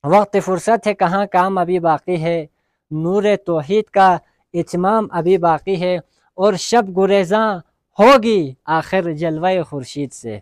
وقت فرصت ہے کہاں کام ابھی باقی ہے، نور توحید کا اتمام ابھی باقی ہے، اور شب گریزاں ہوگی آخر جلوہ خورشید سے،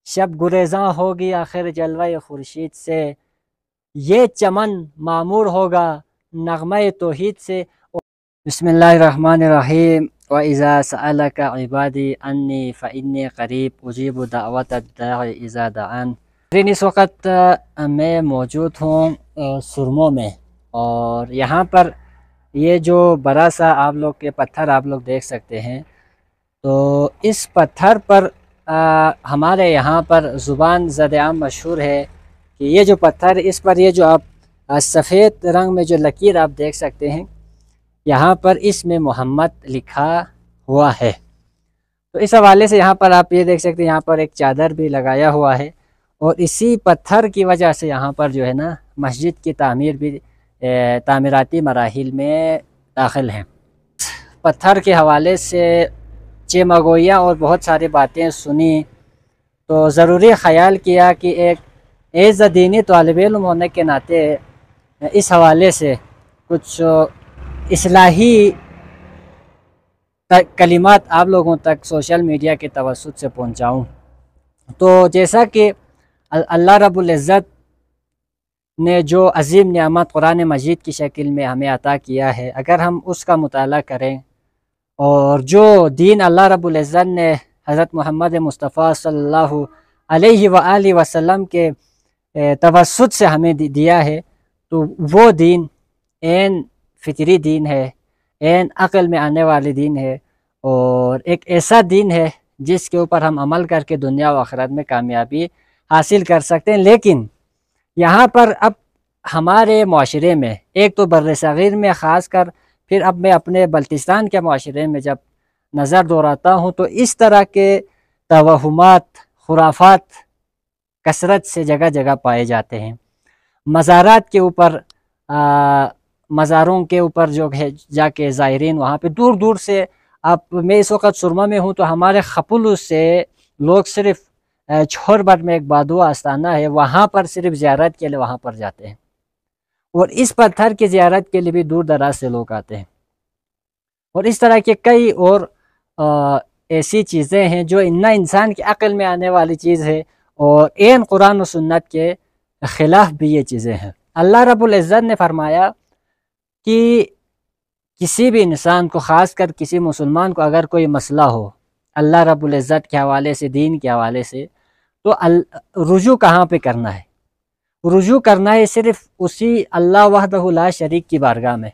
شب گریزاں ہوگی آخر جلوہ خورشید سے، یہ چمن معمور ہوگا نغمہ توحید سے۔ بسم اللہ الرحمن الرحیم۔ وَإِذَا سَأَلَكَ عِبَادِي أَنِّي فَإِنِّي قَرِيبٌ أُجِيبُ دَعْوَةَ الدَّاعِ إِذَا دَعَانِ۔ اس وقت میں موجود ہوں سرمو میں، اور یہاں پر یہ جو بڑا سا آپ لوگ کے پتھر آپ لوگ دیکھ سکتے ہیں، تو اس پتھر پر ہمارے یہاں پر زبان زد عام مشہور ہے کہ یہ جو پتھر، اس پر یہ جو آپ سفید رنگ میں جو لکیر آپ دیکھ سکتے ہیں، یہاں پر اس میں محمد لکھا ہوا ہے۔ تو اس حوالے سے یہاں پر آپ یہ دیکھ سکتے ہیں، یہاں پر ایک چادر بھی لگایا ہوا ہے، اور اسی پتھر کی وجہ سے یہاں پر جو ہے نا مسجد کی تعمیر بھی تعمیراتی مراحل میں داخل ہیں۔ پتھر کے حوالے سے چمگویاں اور بہت ساری باتیں سنی، تو ضروری خیال کیا کہ ایک ایز دینی طالب علم ہونے کے ناطے اس حوالے سے کچھ اصلاحی کلمات آپ لوگوں تک سوشل میڈیا کے توسط سے پہنچاؤں۔ تو جیسا کہ اللہ رب العزت نے جو عظیم نعمت قرآن مجید کی شکل میں ہمیں عطا کیا ہے، اگر ہم اس کا مطالعہ کریں، اور جو دین اللہ رب العزت نے حضرت محمد مصطفیٰ صلی اللہ علیہ وآلہ وسلم کے توسط سے ہمیں دیا ہے، تو وہ دین عین فطری دین ہے، عین عقل میں آنے والی دین ہے، اور ایک ایسا دین ہے جس کے اوپر ہم عمل کر کے دنیا و آخرت میں کامیابی حاصل کر سکتے ہیں۔ لیکن یہاں پر اب ہمارے معاشرے میں، ایک تو بر صغیر میں خاص کر، پھر اب میں اپنے بلتستان کے معاشرے میں جب نظر دوڑاتا ہوں، تو اس طرح کے توہمات، خرافات کثرت سے جگہ جگہ پائے جاتے ہیں۔ مزارات کے اوپر، مزاروں کے اوپر جو ہے جا کے زائرین وہاں پہ دور دور سے، اب میں اس وقت سرما میں ہوں، تو ہمارے خپلو سے لوگ صرف چھور بٹ میں ایک بادوا آستانہ ہے، وہاں پر صرف زیارت کے لیے وہاں پر جاتے ہیں، اور اس پتھر کی زیارت کے لیے بھی دور دراز سے لوگ آتے ہیں۔ اور اس طرح کے کئی اور ایسی چیزیں ہیں جو نہ انسان کی عقل میں آنے والی چیز ہے، اور عین قرآن و سنت کے خلاف بھی یہ چیزیں ہیں۔ اللہ رب العزت نے فرمایا کہ کسی بھی انسان کو، خاص کر کسی مسلمان کو، اگر کوئی مسئلہ ہو اللہ رب العزت کے حوالے سے، دین کے حوالے سے، تو رجوع کہاں پہ کرنا ہے؟ رجوع کرنا ہے صرف اسی اللہ وحدہ لا شریک کی بارگاہ میں۔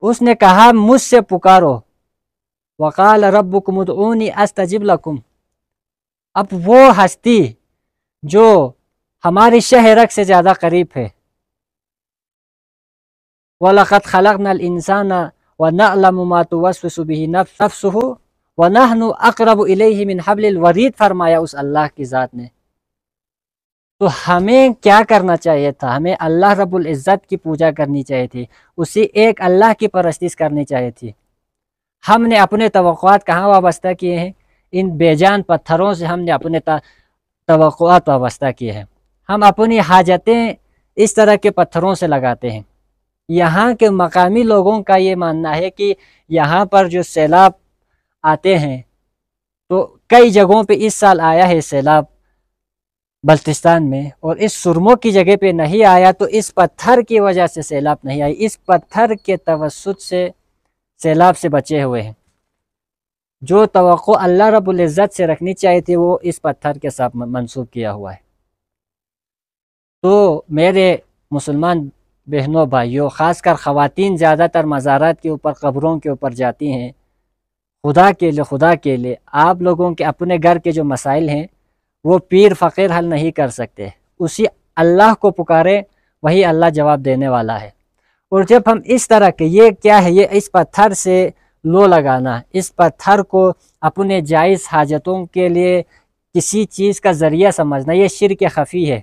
اس نے کہا مجھ سے پکارو، وقال ربکم ادعونی استجب لکم۔ اب وہ ہستی جو ہماری شہ رگ سے زیادہ قریب ہے، وَلَقَدْ خَلَقْنَا الْإِنسَانَ وَنَعْلَمُ مَا تُوَسْوِسُ بِهِ نَفْسُهُ وَنَحْنُ أَقْرَبُ إِلَيْهِ مِنْ حَبْلِ الْوَرِيدِ، فرمایا اس اللہ کی ذات نے۔ تو ہمیں کیا کرنا چاہیے تھا؟ ہمیں اللہ رب العزت کی پوجا کرنی چاہیے تھی، اسی ایک اللہ کی پرستش کرنی چاہیے تھی۔ ہم نے اپنے توقعات کہاں وابستہ کیے ہیں؟ ان بے جان پتھروں سے ہم نے اپنے توقعات وابستہ کیے ہیں۔ ہم اپنی حاجتیں اس طرح کے پتھروں سے لگاتے ہیں۔ یہاں کے مقامی لوگوں کا یہ ماننا ہے کہ یہاں پر جو سیلاب آتے ہیں، تو کئی جگہوں پہ اس سال آیا ہے سیلاب بلتستان میں، اور اس سرمو کی جگہ پہ نہیں آیا، تو اس پتھر کی وجہ سے سیلاب نہیں آئی، اس پتھر کے توسط سے سیلاب سے بچے ہوئے ہیں۔ جو توقع اللہ رب العزت سے رکھنی چاہیے تھی، وہ اس پتھر کے ساتھ منسوب کیا ہوا ہے۔ تو میرے مسلمان بہنوں بھائیوں، خاص کر خواتین زیادہ تر مزارات کے اوپر، قبروں کے اوپر جاتی ہیں، خدا کے لیے آپ لوگوں کے اپنے گھر کے جو مسائل ہیں وہ پیر فقیر حل نہیں کر سکتے، اسی اللہ کو پکارے، وہی اللہ جواب دینے والا ہے۔ اور جب ہم اس طرح کے، یہ کیا ہے؟ یہ اس پتھر سے لو لگانا، اس پتھر کو اپنے جائز حاجتوں کے لیے کسی چیز کا ذریعہ سمجھنا، یہ شرک خفی ہے۔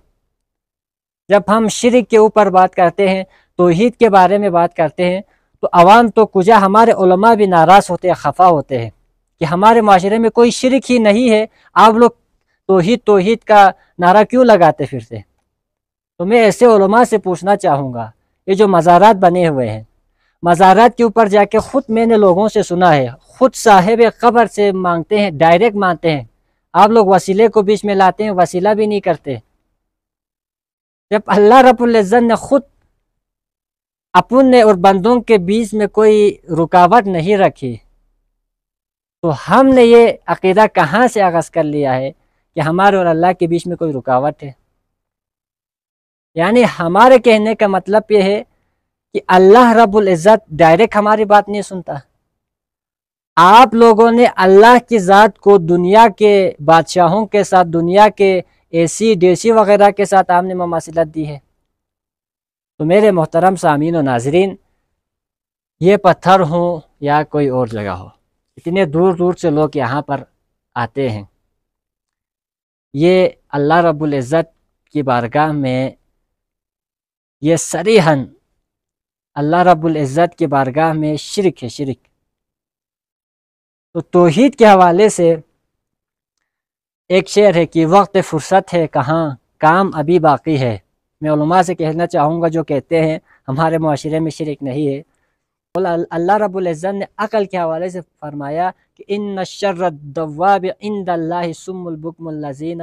جب ہم شرک کے اوپر بات کرتے ہیں، توحید کے بارے میں بات کرتے ہیں، تو عوام تو کجا، ہمارے علماء بھی ناراض ہوتے ہیں، خفا ہوتے ہیں کہ ہمارے معاشرے میں کوئی شرک ہی نہیں ہے، آپ لوگ توحید کا نعرہ کیوں لگاتے پھرتے؟ تو میں ایسے علماء سے پوچھنا چاہوں گا، یہ جو مزارات بنے ہوئے ہیں، مزارات کے اوپر جا کے خود میں نے لوگوں سے سنا ہے، خود صاحب قبر سے مانگتے ہیں، ڈائریکٹ مانگتے ہیں۔ آپ لوگ وسیلے کو بیچ میں لاتے ہیں، وسیلہ بھی نہیں کرتے۔ جب اللہ رب العزت نے خود اپنے اور بندوں کے بیچ میں کوئی رکاوٹ نہیں رکھی، تو ہم نے یہ عقیدہ کہاں سے آغاز کر لیا ہے کہ ہمارے اور اللہ کے بیچ میں کوئی رکاوٹ ہے؟ یعنی ہمارے کہنے کا مطلب یہ ہے کہ اللہ رب العزت ڈائریکٹ ہماری بات نہیں سنتا۔ آپ لوگوں نے اللہ کی ذات کو دنیا کے بادشاہوں کے ساتھ، دنیا کے اے سی ڈی سی وغیرہ کے ساتھ آپ نے مماثلت دی ہے۔ تو میرے محترم سامعین و ناظرین، یہ پتھر ہوں یا کوئی اور جگہ ہو، اتنے دور دور سے لوگ یہاں پر آتے ہیں، یہ اللہ رب العزت کی بارگاہ میں یہ صریحاً اللہ رب العزت کی بارگاہ میں شرک ہے، شرک۔ تو توحید کے حوالے سے ایک شعر ہے کہ وقت فرصت ہے کہاں، کام ابھی باقی ہے۔ میں علماء سے کہنا چاہوں گا جو کہتے ہیں ہمارے معاشرے میں شرک نہیں ہے، اللہ رب العزت نے عقل کے حوالے سے فرمایا کہ ان الشر الدواب عند اللہ الصم البکم الذین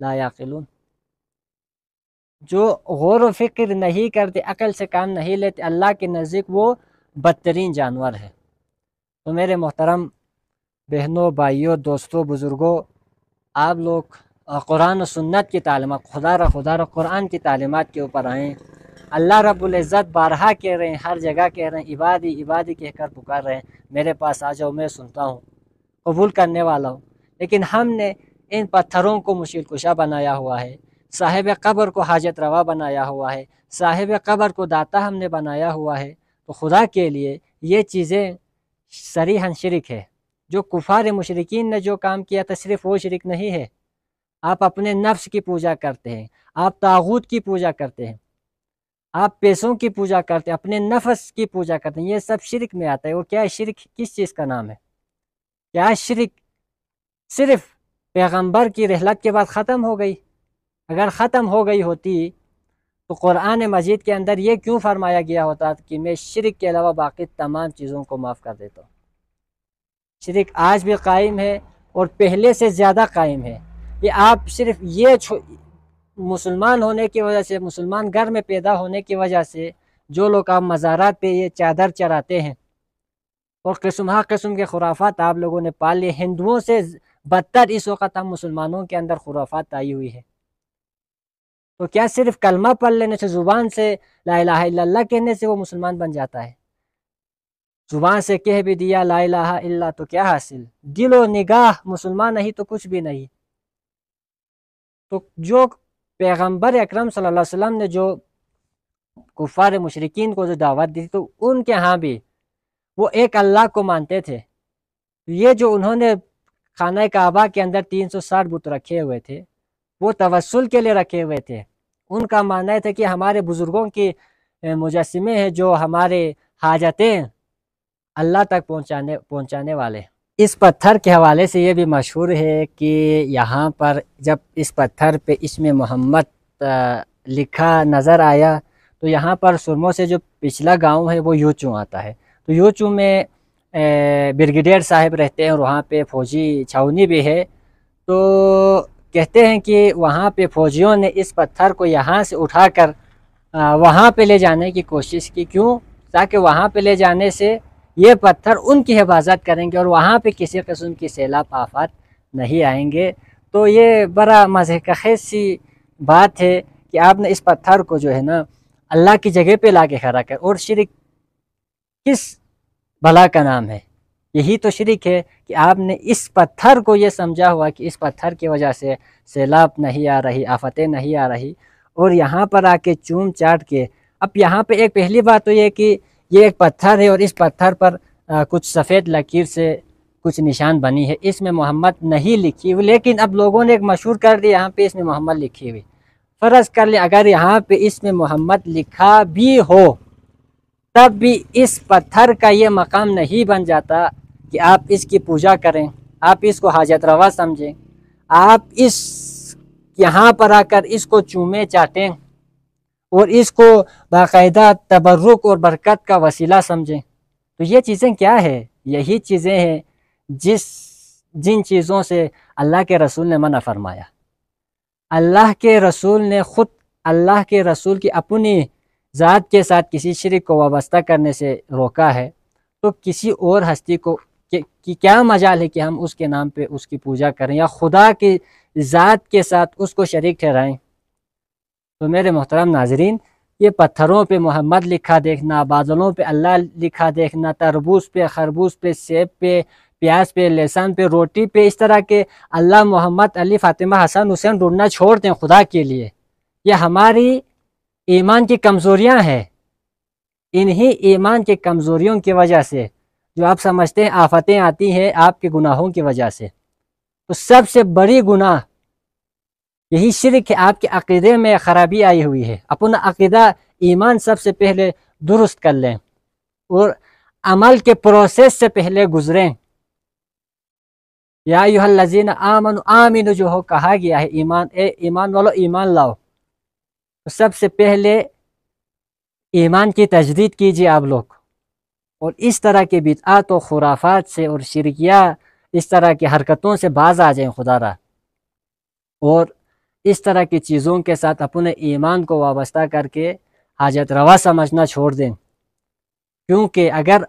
لا یعقلون۔ جو غور و فکر نہیں کرتے، عقل سے کام نہیں لیتے، اللہ کے نزدیک وہ بدترین جانور ہے۔ تو میرے محترم بہنوں، بھائیوں، دوستوں، بزرگوں، آپ لوگ قرآن و سنت کی تعلیمات، خدا را قرآن کی تعلیمات کے اوپر آئیں۔ اللہ رب العزت بارہا کہہ رہے ہیں، ہر جگہ کہہ رہے ہیں، عبادی عبادی کہہ کر پکار رہے ہیں، میرے پاس آ جاؤ، میں سنتا ہوں، قبول کرنے والا ہوں۔ لیکن ہم نے ان پتھروں کو مشکل کشا بنایا ہوا ہے، صاحب قبر کو حاجت روا بنایا ہوا ہے، صاحب قبر کو داتا ہم نے بنایا ہوا ہے۔ تو خدا کے لیے یہ چیزیں صریحاً شرک ہے۔ جو کفار مشرکین نے جو کام کیا تھا، صرف وہ شرک نہیں ہے۔ آپ اپنے نفس کی پوجا کرتے ہیں، آپ طاغوت کی پوجا کرتے ہیں، آپ پیسوں کی پوجا کرتے ہیں، اپنے نفس کی پوجا کرتے ہیں، یہ سب شرک میں آتا ہے۔ اور کیا شرک کس چیز کا نام ہے؟ کیا شرک صرف پیغمبر کی رحلت کے بعد ختم ہو گئی؟ اگر ختم ہو گئی ہوتی تو قرآن مجید کے اندر یہ کیوں فرمایا گیا ہوتا کہ میں شرک کے علاوہ باقی تمام چیزوں کو معاف کر دیتا ہوں؟ شرک آج بھی قائم ہے اور پہلے سے زیادہ قائم ہے۔ یہ آپ صرف یہ مسلمان ہونے کی وجہ سے، مسلمان گھر میں پیدا ہونے کی وجہ سے جو لوگ آپ مزارات پہ یہ چادر چڑھاتے ہیں اور قسم کے خرافات آپ لوگوں نے پال لیے، ہندوؤں سے بدتر اس وقت ہم مسلمانوں کے اندر خرافات آئی ہوئی ہے۔ تو کیا صرف کلمہ پڑھ لینے سے، زبان سے لا الہ الا اللہ کہنے سے وہ مسلمان بن جاتا ہے؟ زبان سے کہہ بھی دیا لا الہ الا اللہ تو کیا حاصل؟ دل و نگاہ مسلمان نہیں تو کچھ بھی نہیں۔ تو جو پیغمبر اکرم صلی اللہ علیہ وسلم نے جو کفار مشرکین کو جو دعوت دی تو ان کے ہاں بھی وہ ایک اللہ کو مانتے تھے۔ یہ جو انہوں نے خانہ کعبہ کے اندر 360 بت رکھے ہوئے تھے، وہ توسل کے لیے رکھے ہوئے تھے۔ ان کا ماننا تھا کہ ہمارے بزرگوں کی مجسمے ہیں جو ہمارے حاجتیں اللہ تک پہنچانے والے۔ اس پتھر کے حوالے سے یہ بھی مشہور ہے کہ یہاں پر جب اس پتھر پہ اسم محمد لکھا نظر آیا تو یہاں پر سرموں سے جو پچھلا گاؤں ہے وہ یوچوں آتا ہے، تو یوچوں میں بریگیڈیئر صاحب رہتے ہیں اور وہاں پہ فوجی چھاونی بھی ہے۔ تو کہتے ہیں کہ وہاں پہ فوجیوں نے اس پتھر کو یہاں سے اٹھا کر وہاں پہ لے جانے کی کوشش کی۔ کیوں؟ تاکہ وہاں پہ لے جانے سے یہ پتھر ان کی حفاظت کریں گے اور وہاں پہ کسی قسم کی سیلاب آفات نہیں آئیں گے۔ تو یہ بڑا مضحکہ خیز سی بات ہے کہ آپ نے اس پتھر کو جو ہے نا اللہ کی جگہ پہ لا کے کھڑا کر، اور شرک کس بھلا کا نام ہے؟ یہی تو شرک ہے کہ آپ نے اس پتھر کو یہ سمجھا ہوا کہ اس پتھر کی وجہ سے سیلاب نہیں آ رہی، آفتیں نہیں آ رہی، اور یہاں پر آ کے چوم چاٹ کے۔ اب یہاں پہ ایک پہلی بات تو یہ کہ یہ ایک پتھر ہے اور اس پتھر پر کچھ سفید لکیر سے کچھ نشان بنی ہے، اس میں محمد نہیں لکھی ہوئی، لیکن اب لوگوں نے ایک مشہور کر دیا یہاں پہ اس میں محمد لکھی ہوئی۔ فرض کر لیں اگر یہاں پہ اس میں محمد لکھا بھی ہو تب بھی اس پتھر کا یہ مقام نہیں بن جاتا کہ آپ اس کی پوجا کریں، آپ اس کو حاجت روا سمجھیں، آپ اس یہاں پر آ کر اس کو چومیں چاٹیں۔ اور اس کو باقاعدہ تبرک اور برکت کا وسیلہ سمجھیں، تو یہ چیزیں کیا ہے؟ یہی چیزیں ہیں جن چیزوں سے اللہ کے رسول نے منع فرمایا۔ اللہ کے رسول نے خود اللہ کے رسول کی اپنی ذات کے ساتھ کسی شرک کو وابستہ کرنے سے روکا ہے، تو کسی اور ہستی کو کی کیا مجال ہے کہ ہم اس کے نام پہ اس کی پوجا کریں یا خدا کی ذات کے ساتھ اس کو شریک ٹھہرائیں؟ تو میرے محترم ناظرین، یہ پتھروں پہ محمد لکھا دیکھنا، بادلوں پہ اللہ لکھا دیکھنا، تربوز پہ، خربوز پہ، سیب پہ، پیاز پہ، لہسن پہ، روٹی پہ اس طرح کے اللہ، محمد، علی، فاطمہ، حسن، حسین ڈھونڈنا چھوڑ دیں خدا کے لیے۔ یہ ہماری ایمان کی کمزوریاں ہیں۔ انہی ایمان کی کمزوریوں کی وجہ سے جو آپ سمجھتے ہیں آفتیں آتی ہیں آپ کے گناہوں کی وجہ سے، تو سب سے بڑی گناہ یہی شرک ہے۔ آپ کے عقیدے میں خرابی آئی ہوئی ہے۔ اپنا عقیدہ، ایمان سب سے پہلے درست کر لیں اور عمل کے پروسیس سے پہلے گزریں۔ یا ایھا الذین آمنوا آمنو جو ہو کہا گیا ہے، ایمان والو ایمان لاؤ، تو سب سے پہلے ایمان کی تجدید کیجیے آپ لوگ، اور اس طرح کے بدعات و خرافات سے اور شرکیہ اس طرح کی حرکتوں سے باز آ جائیں خدا را، اور اس طرح کی چیزوں کے ساتھ اپنے ایمان کو وابستہ کر کے حاجت روا سمجھنا چھوڑ دیں۔ کیونکہ اگر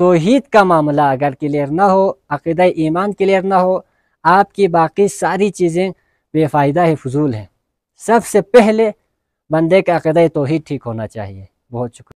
توحید کا معاملہ اگر کلیئر نہ ہو، عقیدہ ایمان کلیئر نہ ہو، آپ کی باقی ساری چیزیں بے فائدہ ہے، فضول ہیں۔ سب سے پہلے بندے کا عقیدہ توحید ٹھیک ہونا چاہیے۔ بہت شکریہ۔